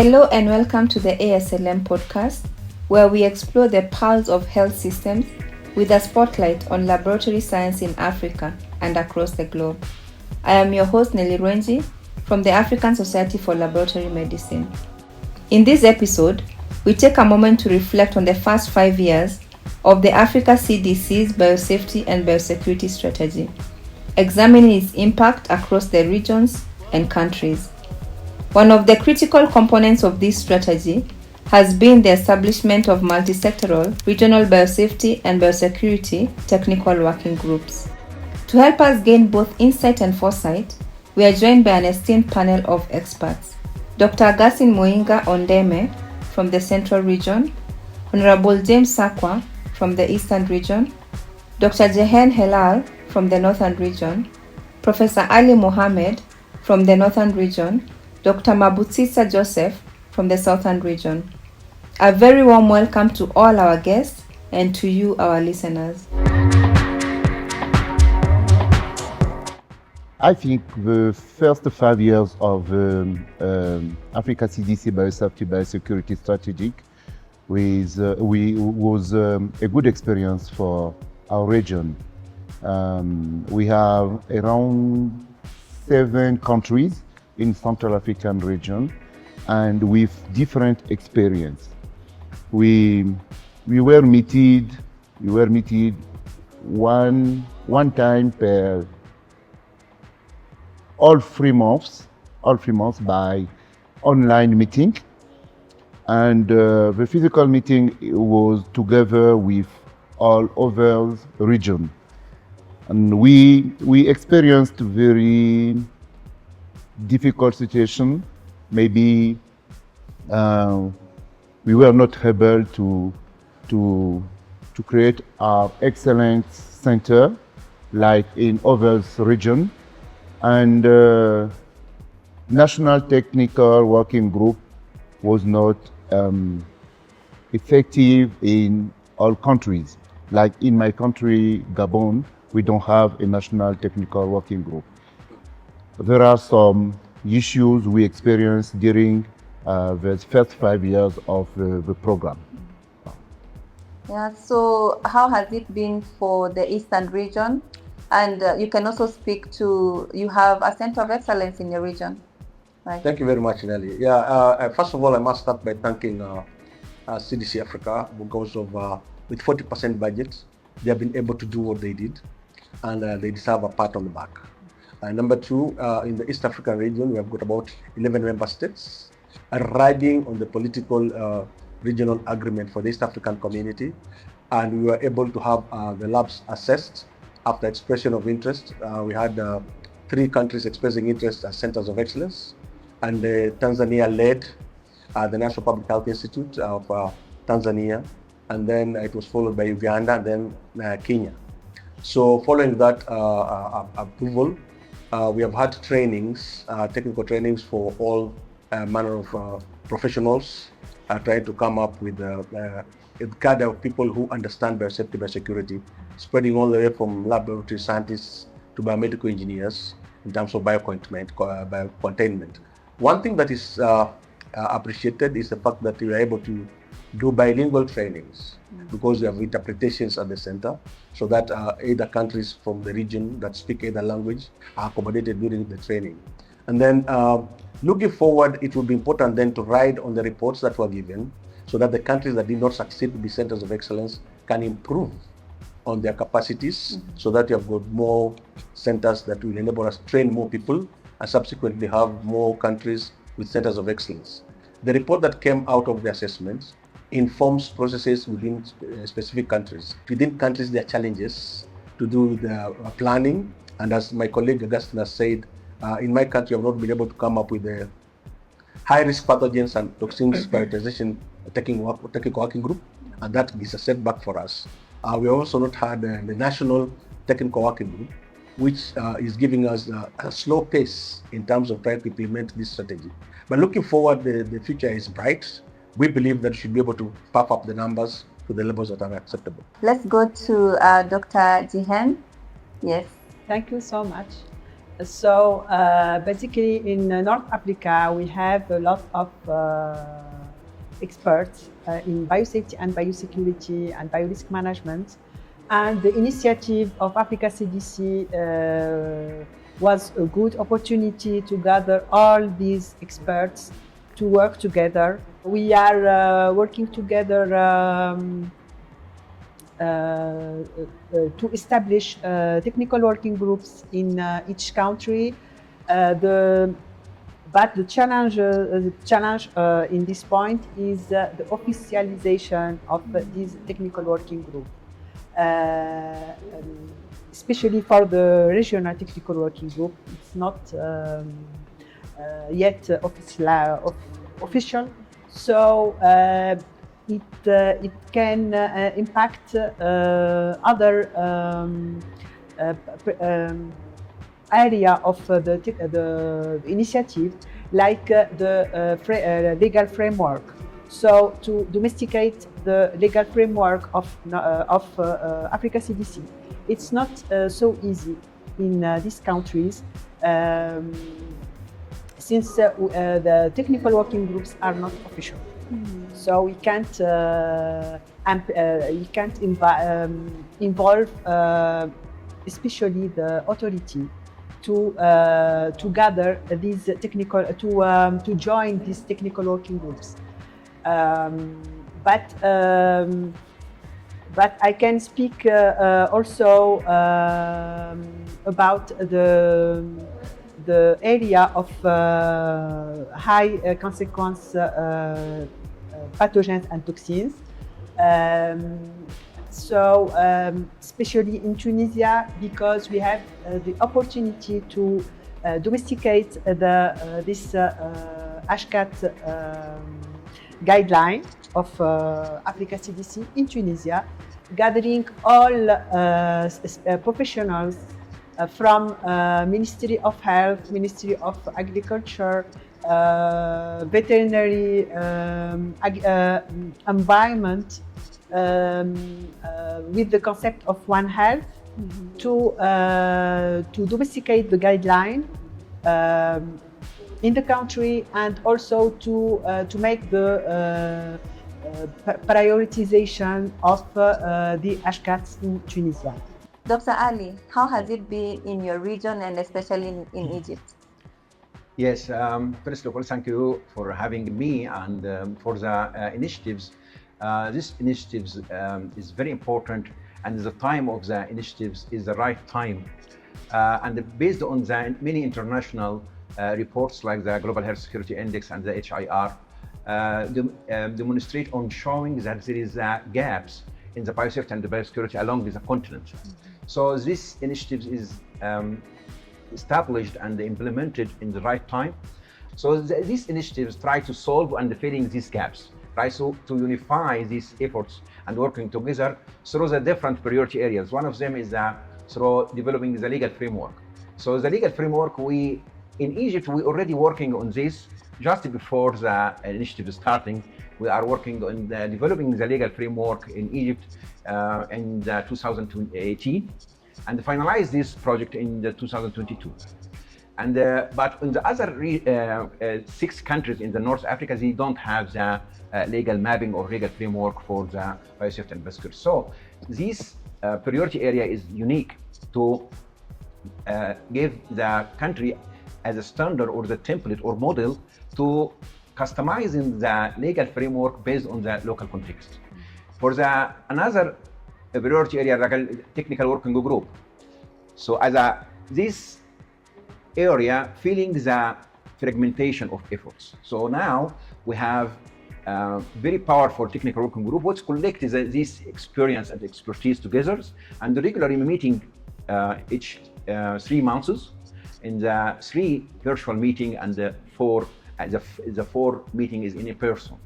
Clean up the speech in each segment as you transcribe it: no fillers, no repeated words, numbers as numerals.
Hello and welcome to the ASLM Podcast, where we explore the pulse of health systems with a spotlight on laboratory science in Africa and across the globe. I am your host, Nelly Rwenji, from the African Society for Laboratory Medicine. In this episode, we take a moment to reflect on the first 5 years of the Africa CDC's Biosafety and Biosecurity Strategy, examining its impact across the regions and countries. One of the critical components of this strategy has been the establishment of multi-sectoral regional biosafety and biosecurity technical working groups. To help us gain both insight and foresight, we are joined by an esteemed panel of experts. Dr. Augustine Ondeme from the Central Region, Honorable James Sakwa from the Eastern Region, Dr. Jihene Hellal from the Northern Region, Professor Mohamed from the Northern Region, Dr. Mabutsetsa Joseph from the Southern Region. A very warm welcome to all our guests and to you, our listeners. I think the first 5 years of Africa CDC Biosafety Biosecurity Strategy was a good experience for our region. We have around 7 countries in Central African region, and with different experience. We were meted one time per all 3 months by online meeting, and the physical meeting was together with all over region, and we experienced very difficult situation. Maybe we were not able to create our excellence center like in other region, and national technical working group was not effective in all countries. Like in my country, Gabon, we don't have a national technical working group. There are some issues we experienced during the first 5 years of the program. Yeah, so how has it been for the Eastern region? And you can also speak to, you have a center of excellence in your region, right? Thank you very much, Nelly. First of all, I must start by thanking CDC Africa because of with 40% budget, they have been able to do what they did, and they deserve a pat on the back. Number 2, in the East African region, we have got about 11 member states riding on the political regional agreement for the East African community, and we were able to have the labs assessed after expression of interest. We had 3 countries expressing interest as centers of excellence, and Tanzania led the National Public Health Institute of Tanzania, and then it was followed by Uganda and then Kenya. So following that approval, we have had trainings, technical trainings for all manner of professionals, trying to come up with a cadre of people who understand biosafety, biosecurity, spreading all the way from laboratory scientists to biomedical engineers in terms of biocontainment. One thing that is appreciated is the fact that we are able to do bilingual trainings because we have interpretations at the center, so that either countries from the region that speak either language are accommodated during the training. And then looking forward, it will be important then to ride on the reports that were given, so that the countries that did not succeed to be centers of excellence can improve on their capacities, so that you have got more centers that will enable us to train more people and subsequently have more countries with centers of excellence. The report that came out of the assessments informs processes within specific countries. Within countries, there are challenges to do with the planning, and as my colleague Augustine has said, in my country, I have not been able to come up with the high-risk pathogens and toxins prioritization technical working group, and that is a setback for us. We also not had the national technical working group, which is giving us a slow pace in terms of trying to implement this strategy. But looking forward, the future is bright. We believe that we should be able to puff up the numbers to the levels that are acceptable. Let's go to Dr. Jihene. Yes. Thank you so much. So basically in North Africa, we have a lot of experts in biosafety and biosecurity and biorisk management. And the initiative of Africa CDC was a good opportunity to gather all these experts to work together. We are working together to establish technical working groups in each country. But the challenge in this point is the officialization of these technical working groups, especially for the regional technical working group. It's not yet official, so it can impact other area of the initiative, like the legal framework. So to domesticate the legal framework of Africa CDC, it's not so easy in these countries, since the technical working groups are not official. So we can't involve especially the authority to gather these technical to join these technical working groups. But I can speak also about the area of high consequence pathogens and toxins. Especially in Tunisia, because we have the opportunity to domesticate this HCAT guideline of Africa CDC in Tunisia, gathering all professionals from Ministry of Health, Ministry of Agriculture, veterinary, environment, with the concept of One Health, to domesticate the guideline in the country, and also to make the prioritization of the HCATs in Tunisia. Dr. Ali, how has it been in your region and especially in Egypt? Yes, first of all, thank you for having me and for the initiatives. This initiatives is very important, and the time of the initiatives is the right time. And based on the many international reports like the Global Health Security Index and the HIR, demonstrate on showing that there is gaps in the biosafety and the biosecurity along with the continent. So this initiative is established and implemented in the right time. So these initiatives try to solve and filling these gaps, try to unify these efforts and working together through the different priority areas. One of them is through developing the legal framework. So the legal framework, in Egypt, we're already working on this just before the initiative is starting. We are working on developing the legal framework in Egypt in 2018, and finalize this project in 2022. And but in the other 6 countries in the North Africa, they don't have the legal mapping or legal framework for the biosafety and biosecurity. So this priority area is unique to give the country as a standard or the template or model to customizing the legal framework based on the local context. For the another priority area, like technical working group. So as this area feeling the fragmentation of efforts. So now we have a very powerful technical working group which collects this experience and expertise together, and regularly meeting each 3 months in the 3 virtual meeting, and the 4 meeting is in person.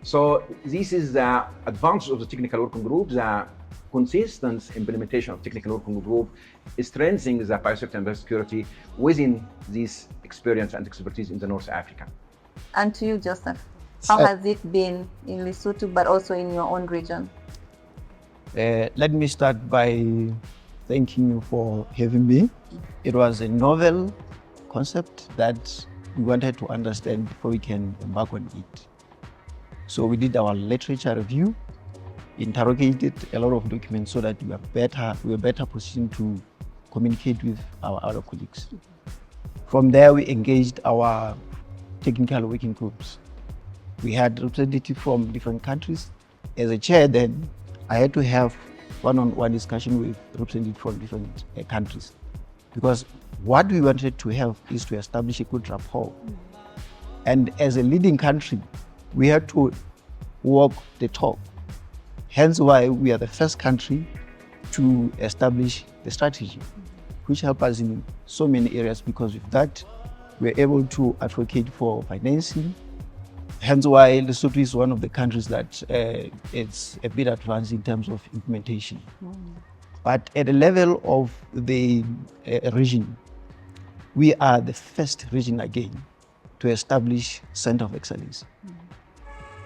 So this is the advantage of the technical working group. The consistent implementation of technical working group is strengthening the biosafety and biosecurity within this experience and expertise in the North Africa. And to you, Joseph, how has it been in Lesotho, but also in your own region? Let me start by thanking you for having me. It was a novel concept that we wanted to understand before we can embark on it. So we did our literature review, interrogated a lot of documents so that we were better positioned to communicate with our other colleagues. From there, we engaged our technical working groups. We had representatives from different countries. As a chair then, I had to have one-on-one discussion with representatives from different countries, because what we wanted to have is to establish a good rapport. And as a leading country, we had to walk the talk. Hence why we are the first country to establish the strategy, which helped us in so many areas, because with that, we're able to advocate for financing. Hence why Lesotho is one of the countries that it's a bit advanced in terms of implementation. But at the level of the region, we are the first region again to establish Center of Excellence.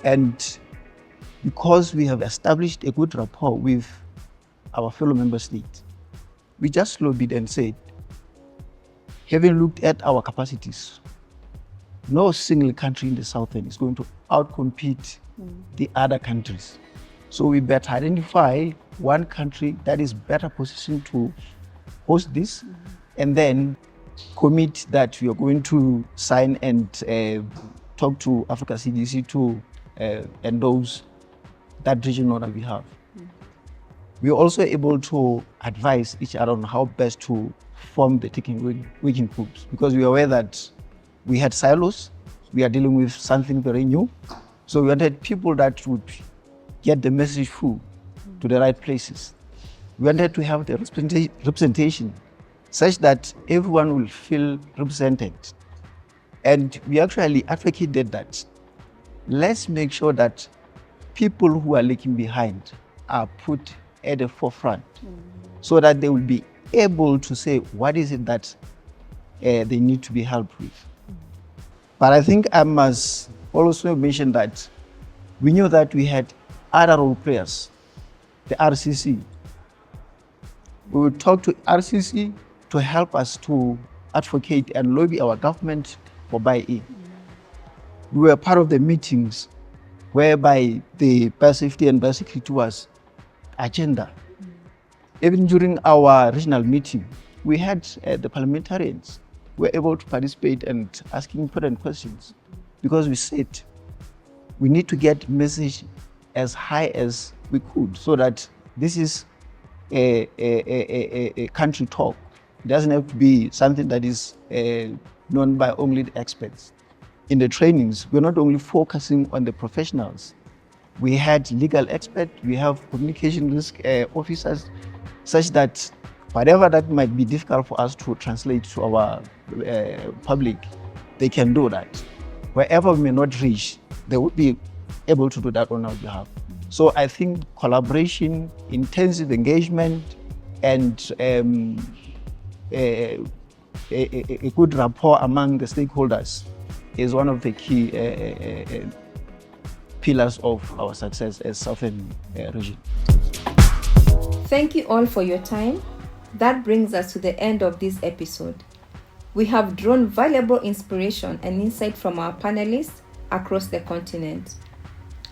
And because we have established a good rapport with our fellow member states, we just lobbied and said, having looked at our capacities, no single country in the Southern is going to outcompete the other countries. So we better identify one country that is better positioned to host this, and then commit that we are going to sign and talk to Africa CDC to endorse that region on our behalf. We are also able to advise each other on how best to form the technical working groups, because we are aware that we had silos. We are dealing with something very new. So we wanted people that would get the message through to the right places. We wanted to have the representation such that everyone will feel represented. And we actually advocated that let's make sure that people who are lagging behind are put at the forefront, so that they will be able to say what is it that they need to be helped with. But I think I must also mention that we knew that we had other role players, the RCC. We would talk to RCC to help us to advocate and lobby our government for buy-in. We were part of the meetings whereby the biosafety and biosecurity was agenda. Even during our regional meeting, we had the parliamentarians were able to participate and asking important questions, because we said we need to get message as high as we could, so that this is a country talk. It doesn't have to be something that is known by only the experts. In the trainings, we're not only focusing on the professionals. We had legal experts, we have communication risk officers, such that whatever that might be difficult for us to translate to our public, they can do that. Wherever we may not reach, they would be able to do that on our behalf. So I think collaboration, intensive engagement, and a good rapport among the stakeholders is one of the key pillars of our success as Southern region. Thank you all for your time. That brings us to the end of this episode. We have drawn valuable inspiration and insight from our panelists across the continent.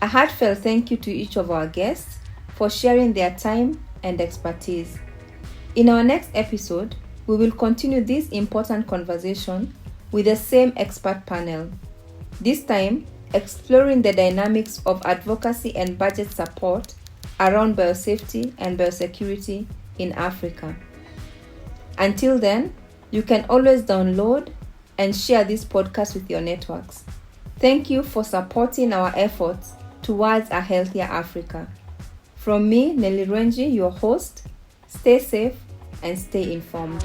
A heartfelt thank you to each of our guests for sharing their time and expertise. In our next episode, we will continue this important conversation with the same expert panel. This time, exploring the dynamics of advocacy and budget support around biosafety and biosecurity in Africa. Until then, you can always download and share this podcast with your networks. Thank you for supporting our efforts towards a healthier Africa. From me, Nelly Rwenji, your host, stay safe and stay informed.